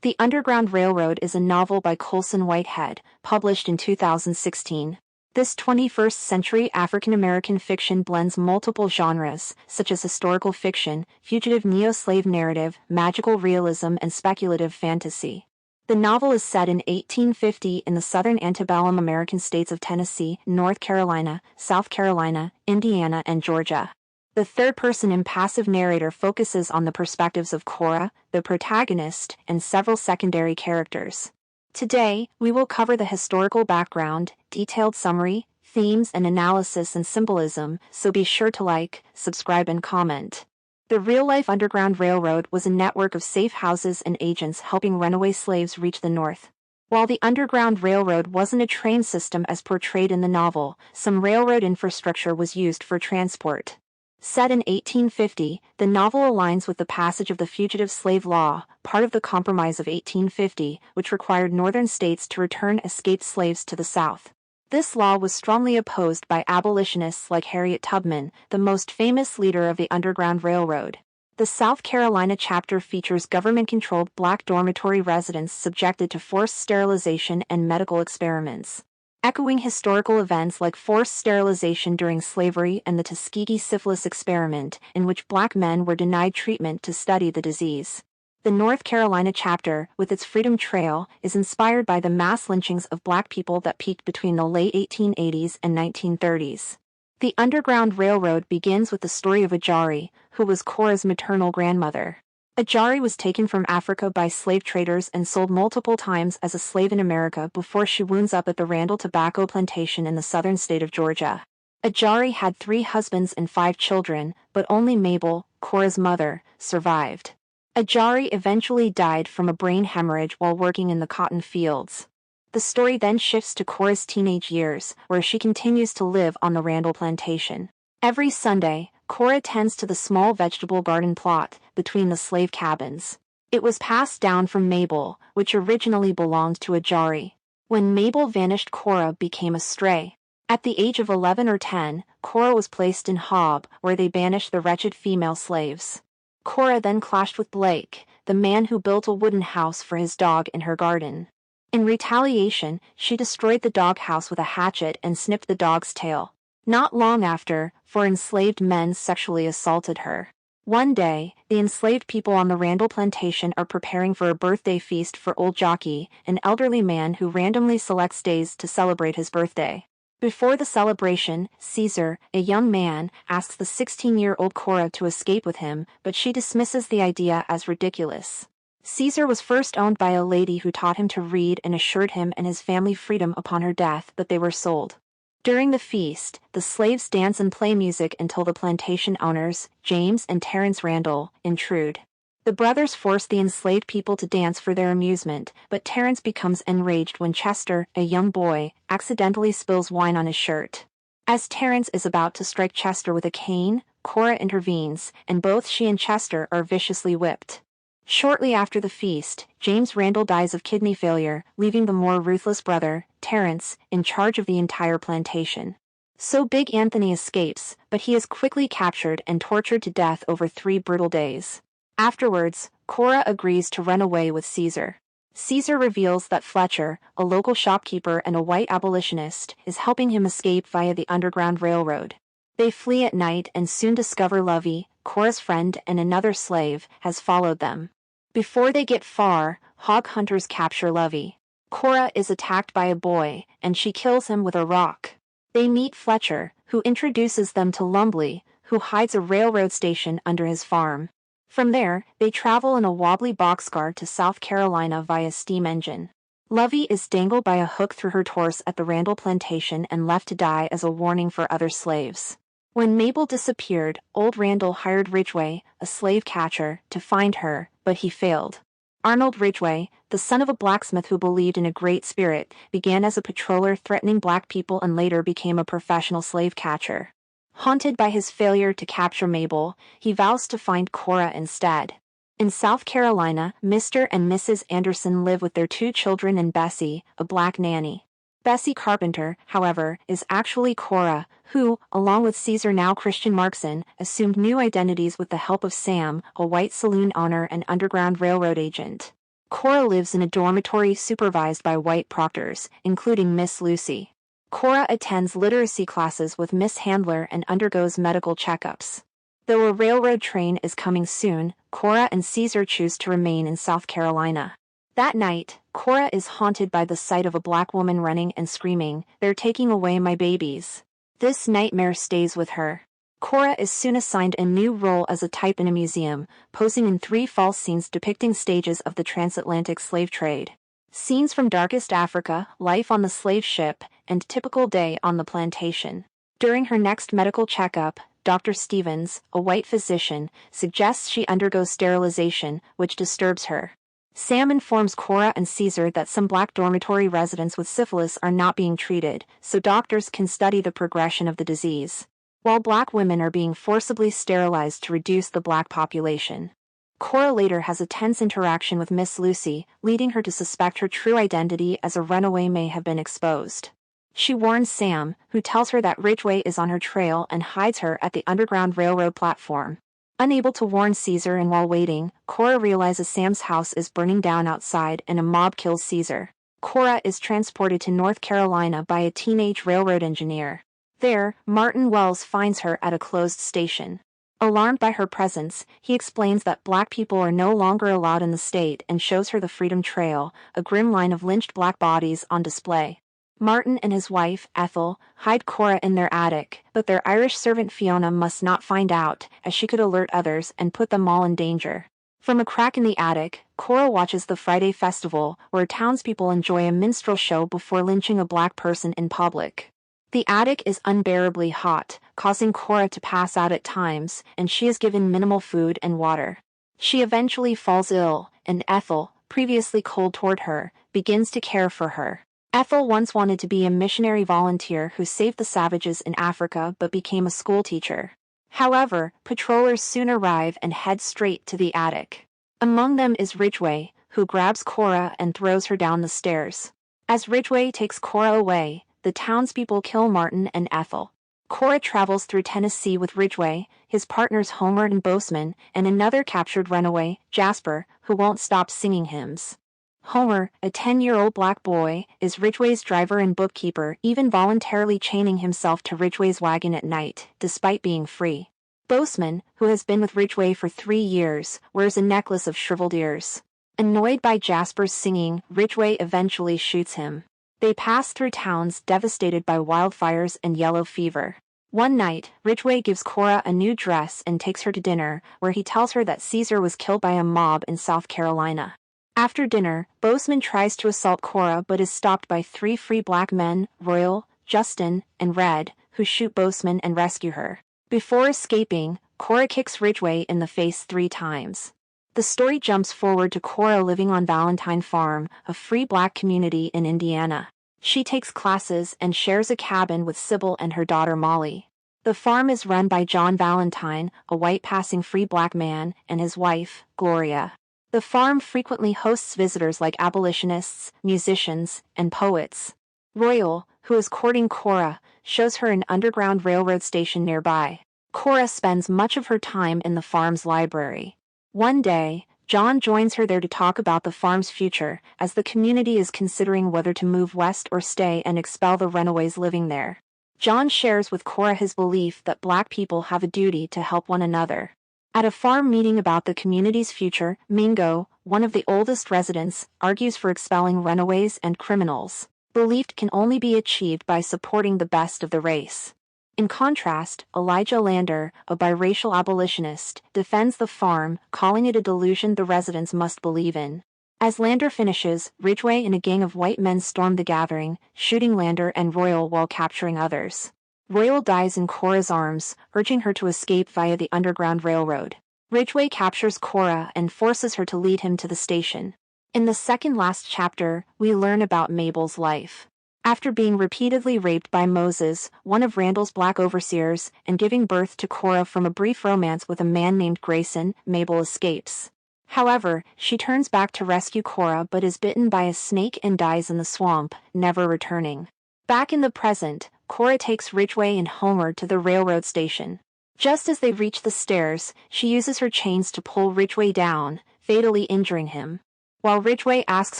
The Underground Railroad is a novel by Colson Whitehead, published in 2016. This 21st-century African-American fiction blends multiple genres, such as historical fiction, fugitive neo-slave narrative, magical realism, and speculative fantasy. The novel is set in 1850 in the southern antebellum American states of Tennessee, North Carolina, South Carolina, Indiana, and Georgia. The third-person impassive narrator focuses on the perspectives of Cora, the protagonist, and several secondary characters. Today, we will cover the historical background, detailed summary, themes and analysis and symbolism, so be sure to like, subscribe and comment. The real-life Underground Railroad was a network of safe houses and agents helping runaway slaves reach the North. While the Underground Railroad wasn't a train system as portrayed in the novel, some railroad infrastructure was used for transport. Set in 1850, the novel aligns with the passage of the Fugitive Slave Law, part of the Compromise of 1850, which required northern states to return escaped slaves to the South. This law was strongly opposed by abolitionists like Harriet Tubman, the most famous leader of the Underground Railroad. The South Carolina chapter features government-controlled black dormitory residents subjected to forced sterilization and medical experiments. Echoing historical events like forced sterilization during slavery and the Tuskegee syphilis experiment, in which black men were denied treatment to study the disease. The North Carolina chapter, with its Freedom Trail, is inspired by the mass lynchings of black people that peaked between the late 1880s and 1930s. The Underground Railroad begins with the story of Ajari, who was Cora's maternal grandmother. Ajari was taken from Africa by slave traders and sold multiple times as a slave in America before she wounds up at the Randall Tobacco Plantation in the southern state of Georgia. Ajari had 3 husbands and 5 children, but only Mabel, Cora's mother, survived. Ajari eventually died from a brain hemorrhage while working in the cotton fields. The story then shifts to Cora's teenage years, where she continues to live on the Randall Plantation. Every Sunday, Cora tends to the small vegetable garden plot between the slave cabins. It was passed down from Mabel, which originally belonged to Ajari. When Mabel vanished, Cora became a stray. At the age of 11 or 10, Cora was placed in Hob, where they banished the wretched female slaves. Cora then clashed with Blake, the man who built a wooden house for his dog in her garden. In retaliation, she destroyed the doghouse with a hatchet and snipped the dog's tail. Not long after, 4 enslaved men sexually assaulted her. One day, the enslaved people on the Randall Plantation are preparing for a birthday feast for Old Jockey, an elderly man who randomly selects days to celebrate his birthday. Before the celebration, Caesar, a young man, asks the 16-year-old Cora to escape with him, but she dismisses the idea as ridiculous. Caesar was first owned by a lady who taught him to read and assured him and his family freedom upon her death, but they were sold. During the feast, the slaves dance and play music until the plantation owners, James and Terence Randall, intrude. The brothers force the enslaved people to dance for their amusement, but Terence becomes enraged when Chester, a young boy, accidentally spills wine on his shirt. As Terence is about to strike Chester with a cane, Cora intervenes, and both she and Chester are viciously whipped. Shortly after the feast, James Randall dies of kidney failure, leaving the more ruthless brother, Terence, in charge of the entire plantation. So Big Anthony escapes, but he is quickly captured and tortured to death over 3 brutal days. Afterwards, Cora agrees to run away with Caesar. Caesar reveals that Fletcher, a local shopkeeper and a white abolitionist, is helping him escape via the Underground Railroad. They flee at night and soon discover Lovey, Cora's friend and another slave, has followed them. Before they get far, hog hunters capture Lovey. Cora is attacked by a boy, and she kills him with a rock. They meet Fletcher, who introduces them to Lumley, who hides a railroad station under his farm. From there, they travel in a wobbly boxcar to South Carolina via steam engine. Lovey is dangled by a hook through her torso at the Randall Plantation and left to die as a warning for other slaves. When Mabel disappeared, old Randall hired Ridgway, a slave catcher, to find her, but he failed. Arnold Ridgway, the son of a blacksmith who believed in a great spirit, began as a patroller threatening black people and later became a professional slave catcher. Haunted by his failure to capture Mabel, he vows to find Cora instead. In South Carolina, Mr. and Mrs. Anderson live with their 2 children and Bessie, a black nanny. Bessie Carpenter, however, is actually Cora, who, along with Caesar now Christian Markson, assumed new identities with the help of Sam, a white saloon owner and Underground Railroad agent. Cora lives in a dormitory supervised by white proctors, including Miss Lucy. Cora attends literacy classes with Miss Handler and undergoes medical checkups. Though a railroad train is coming soon, Cora and Caesar choose to remain in South Carolina. That night, Cora is haunted by the sight of a black woman running and screaming, "They're taking away my babies." This nightmare stays with her. Cora is soon assigned a new role as a type in a museum, posing in 3 false scenes depicting stages of the transatlantic slave trade. Scenes from Darkest Africa, life on the slave ship, and typical day on the plantation. During her next medical checkup, Dr. Stevens, a white physician, suggests she undergo sterilization, which disturbs her. Sam informs Cora and Caesar that some black dormitory residents with syphilis are not being treated, so doctors can study the progression of the disease, while black women are being forcibly sterilized to reduce the black population. Cora later has a tense interaction with Miss Lucy, leading her to suspect her true identity as a runaway may have been exposed. She warns Sam, who tells her that Ridgway is on her trail and hides her at the Underground Railroad platform. Unable to warn Caesar and while waiting, Cora realizes Sam's house is burning down outside and a mob kills Caesar. Cora is transported to North Carolina by a teenage railroad engineer. There, Martin Wells finds her at a closed station. Alarmed by her presence, he explains that black people are no longer allowed in the state and shows her the Freedom Trail, a grim line of lynched black bodies on display. Martin and his wife, Ethel, hide Cora in their attic, but their Irish servant Fiona must not find out, as she could alert others and put them all in danger. From a crack in the attic, Cora watches the Friday Festival, where townspeople enjoy a minstrel show before lynching a black person in public. The attic is unbearably hot, causing Cora to pass out at times, and she is given minimal food and water. She eventually falls ill, and Ethel, previously cold toward her, begins to care for her. Ethel once wanted to be a missionary volunteer who saved the savages in Africa but became a schoolteacher. However, patrollers soon arrive and head straight to the attic. Among them is Ridgway, who grabs Cora and throws her down the stairs. As Ridgway takes Cora away, the townspeople kill Martin and Ethel. Cora travels through Tennessee with Ridgway, his partners Homer and Boseman, and another captured runaway, Jasper, who won't stop singing hymns. Homer, a 10-year-old black boy, is Ridgway's driver and bookkeeper, even voluntarily chaining himself to Ridgway's wagon at night, despite being free. Boseman, who has been with Ridgway for 3 years, wears a necklace of shriveled ears. Annoyed by Jasper's singing, Ridgway eventually shoots him. They pass through towns devastated by wildfires and yellow fever. One night, Ridgway gives Cora a new dress and takes her to dinner, where he tells her that Caesar was killed by a mob in South Carolina. After dinner, Boseman tries to assault Cora but is stopped by 3 free black men, Royal, Justin, and Red, who shoot Boseman and rescue her. Before escaping, Cora kicks Ridgway in the face 3 times. The story jumps forward to Cora living on Valentine Farm, a free black community in Indiana. She takes classes and shares a cabin with Sybil and her daughter Molly. The farm is run by John Valentine, a white passing free black man, and his wife, Gloria. The farm frequently hosts visitors like abolitionists, musicians, and poets. Royal, who is courting Cora, shows her an underground railroad station nearby. Cora spends much of her time in the farm's library. One day, John joins her there to talk about the farm's future, as the community is considering whether to move west or stay and expel the runaways living there. John shares with Cora his belief that black people have a duty to help one another. At a farm meeting about the community's future, Mingo, one of the oldest residents, argues for expelling runaways and criminals. Belief can only be achieved by supporting the best of the race. In contrast, Elijah Lander, a biracial abolitionist, defends the farm, calling it a delusion the residents must believe in. As Lander finishes, Ridgway and a gang of white men storm the gathering, shooting Lander and Royal while capturing others. Royal dies in Cora's arms, urging her to escape via the Underground Railroad. Ridgway captures Cora and forces her to lead him to the station. In the second-last chapter, we learn about Mabel's life. After being repeatedly raped by Moses, one of Randall's black overseers, and giving birth to Cora from a brief romance with a man named Grayson, Mabel escapes. However, she turns back to rescue Cora but is bitten by a snake and dies in the swamp, never returning. Back in the present, Cora takes Ridgway and Homer to the railroad station. Just as they reach the stairs, she uses her chains to pull Ridgway down, fatally injuring him. While Ridgway asks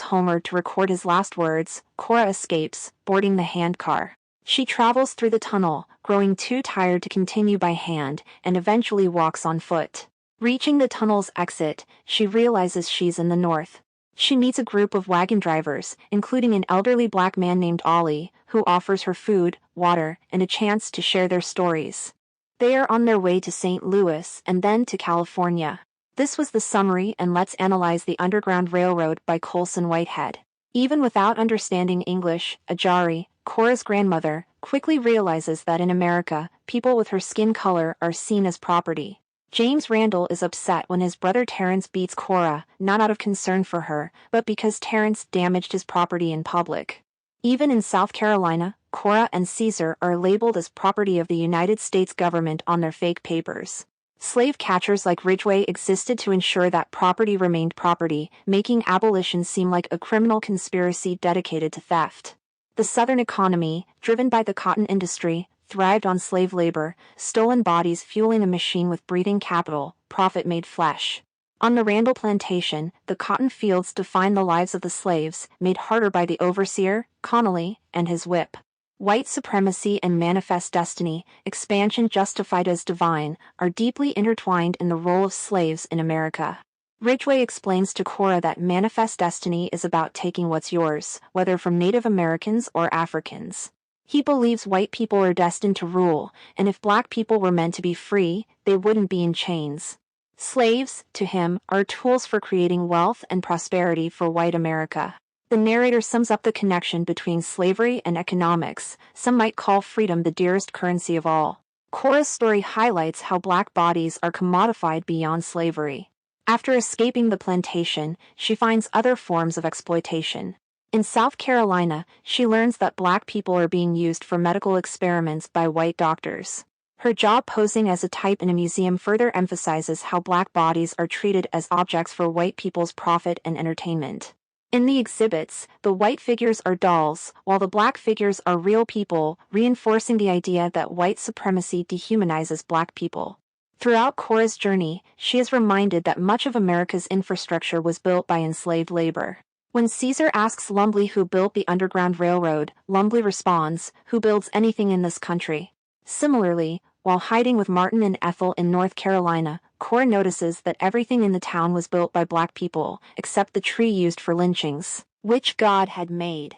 Homer to record his last words, Cora escapes, boarding the handcar. She travels through the tunnel, growing too tired to continue by hand, and eventually walks on foot. Reaching the tunnel's exit, she realizes she's in the north. She meets a group of wagon drivers, including an elderly black man named Ollie, who offers her food, water, and a chance to share their stories. They are on their way to St. Louis and then to California. This was the summary, and let's analyze the Underground Railroad by Colson Whitehead. Even without understanding English, Ajari, Cora's grandmother, quickly realizes that in America, people with her skin color are seen as property. James Randall is upset when his brother Terrence beats Cora, not out of concern for her, but because Terrence damaged his property in public. Even in South Carolina, Cora and Caesar are labeled as property of the United States government on their fake papers. Slave catchers like Ridgway existed to ensure that property remained property, making abolition seem like a criminal conspiracy dedicated to theft. The Southern economy, driven by the cotton industry, thrived on slave labor, stolen bodies fueling a machine with breathing capital, profit made flesh. On the Randall plantation, the cotton fields defined the lives of the slaves, made harder by the overseer, Connolly, and his whip. White supremacy and manifest destiny, expansion justified as divine, are deeply intertwined in the role of slaves in America. Ridgway explains to Cora that manifest destiny is about taking what's yours, whether from Native Americans or Africans. He believes white people are destined to rule, and if black people were meant to be free, they wouldn't be in chains. Slaves, to him, are tools for creating wealth and prosperity for white America. The narrator sums up the connection between slavery and economics. Some might call freedom the dearest currency of all. Cora's story highlights how black bodies are commodified beyond slavery. After escaping the plantation, she finds other forms of exploitation. In South Carolina, she learns that black people are being used for medical experiments by white doctors. Her job posing as a type in a museum further emphasizes how black bodies are treated as objects for white people's profit and entertainment. In the exhibits, the white figures are dolls, while the black figures are real people, reinforcing the idea that white supremacy dehumanizes black people. Throughout Cora's journey, she is reminded that much of America's infrastructure was built by enslaved labor. When Caesar asks Lumley who built the Underground Railroad, Lumley responds, "Who builds anything in this country?" Similarly, while hiding with Martin and Ethel in North Carolina, Cora notices that everything in the town was built by black people, except the tree used for lynchings, which God had made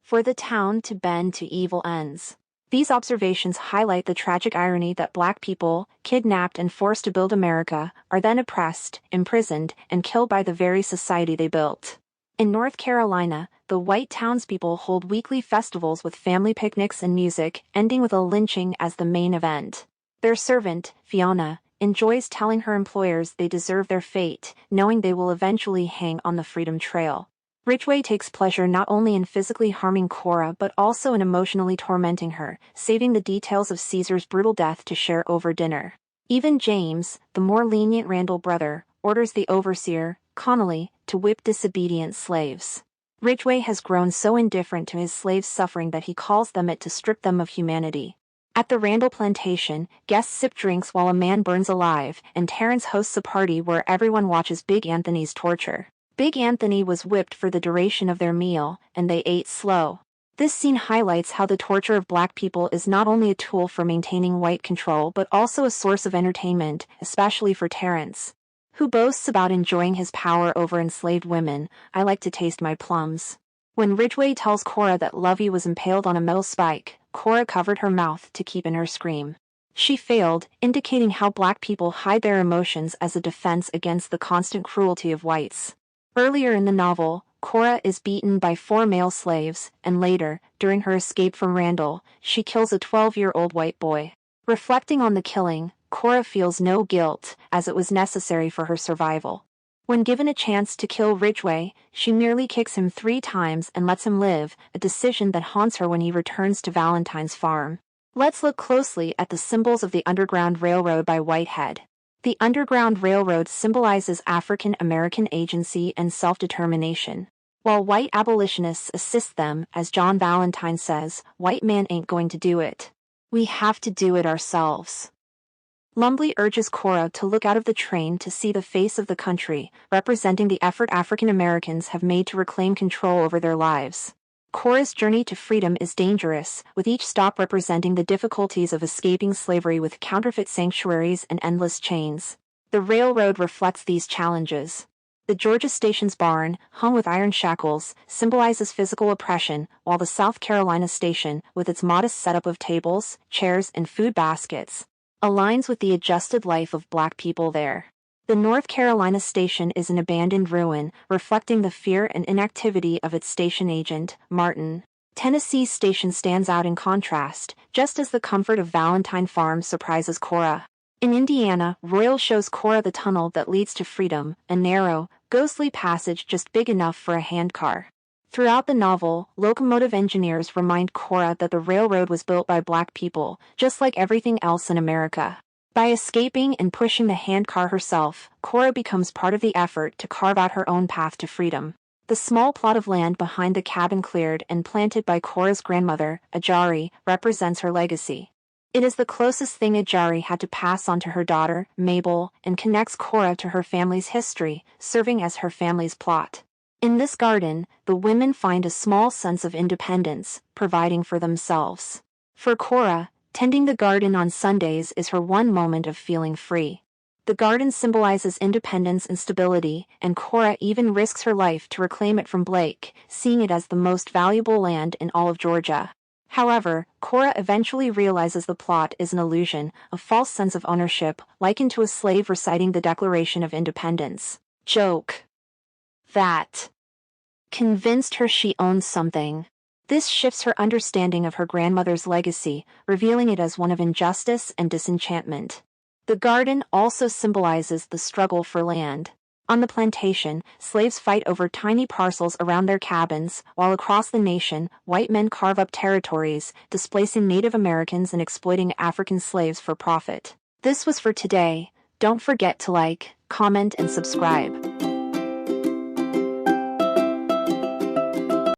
for the town to bend to evil ends. These observations highlight the tragic irony that black people, kidnapped and forced to build America, are then oppressed, imprisoned, and killed by the very society they built. In North Carolina, the white townspeople hold weekly festivals with family picnics and music, ending with a lynching as the main event. Their servant, Fiona, enjoys telling her employers they deserve their fate, knowing they will eventually hang on the Freedom Trail. Ridgway takes pleasure not only in physically harming Cora but also in emotionally tormenting her, saving the details of Caesar's brutal death to share over dinner. Even James, the more lenient Randall brother, orders the overseer, Connolly, to whip disobedient slaves. Ridgway has grown so indifferent to his slaves' suffering that he calls them it to strip them of humanity. At the Randall plantation, guests sip drinks while a man burns alive, and Terrence hosts a party where everyone watches Big Anthony's torture. Big Anthony was whipped for the duration of their meal, and they ate slow. This scene highlights how the torture of black people is not only a tool for maintaining white control but also a source of entertainment, especially for Terrence, who boasts about enjoying his power over enslaved women. "I like to taste my plums." When Ridgway tells Cora that Lovey was impaled on a metal spike, Cora covered her mouth to keep in her scream. She failed, indicating how black people hide their emotions as a defense against the constant cruelty of whites. Earlier in the novel, Cora is beaten by 4 male slaves, and later, during her escape from Randall, she kills a 12-year-old white boy. Reflecting on the killing, Cora feels no guilt, as it was necessary for her survival. When given a chance to kill Ridgway, she merely kicks him 3 times and lets him live, a decision that haunts her when he returns to Valentine's farm. Let's look closely at the symbols of the Underground Railroad by Whitehead. The Underground Railroad symbolizes African American agency and self-determination. While white abolitionists assist them, as John Valentine says, white man ain't going to do it. We have to do it ourselves. Lumley urges Cora to look out of the train to see the face of the country, representing the effort African Americans have made to reclaim control over their lives. Cora's journey to freedom is dangerous, with each stop representing the difficulties of escaping slavery with counterfeit sanctuaries and endless chains. The railroad reflects these challenges. The Georgia station's barn, hung with iron shackles, symbolizes physical oppression, while the South Carolina station, with its modest setup of tables, chairs, and food baskets, aligns with the adjusted life of Black people there. The North Carolina station is an abandoned ruin, reflecting the fear and inactivity of its station agent, Martin. Tennessee's station stands out in contrast, just as the comfort of Valentine Farm surprises Cora. In Indiana, Royal shows Cora the tunnel that leads to freedom, a narrow, ghostly passage just big enough for a handcar. Throughout the novel, locomotive engineers remind Cora that the railroad was built by Black people, just like everything else in America. By escaping and pushing the handcar herself, Cora becomes part of the effort to carve out her own path to freedom. The small plot of land behind the cabin cleared and planted by Cora's grandmother, Ajari, represents her legacy. It is the closest thing Ajari had to pass on to her daughter, Mabel, and connects Cora to her family's history, serving as her family's plot. In this garden, the women find a small sense of independence, providing for themselves. For Cora, tending the garden on Sundays is her one moment of feeling free. The garden symbolizes independence and stability, and Cora even risks her life to reclaim it from Blake, seeing it as the most valuable land in all of Georgia. However, Cora eventually realizes the plot is an illusion, a false sense of ownership, likened to a slave reciting the Declaration of Independence. Joke. That convinced her she owns something. This shifts her understanding of her grandmother's legacy, revealing it as one of injustice and disenchantment. The garden also symbolizes the struggle for land. On the plantation, slaves fight over tiny parcels around their cabins, while across the nation, white men carve up territories, displacing Native Americans and exploiting African slaves for profit. This was for today. Don't forget to like, comment, and subscribe.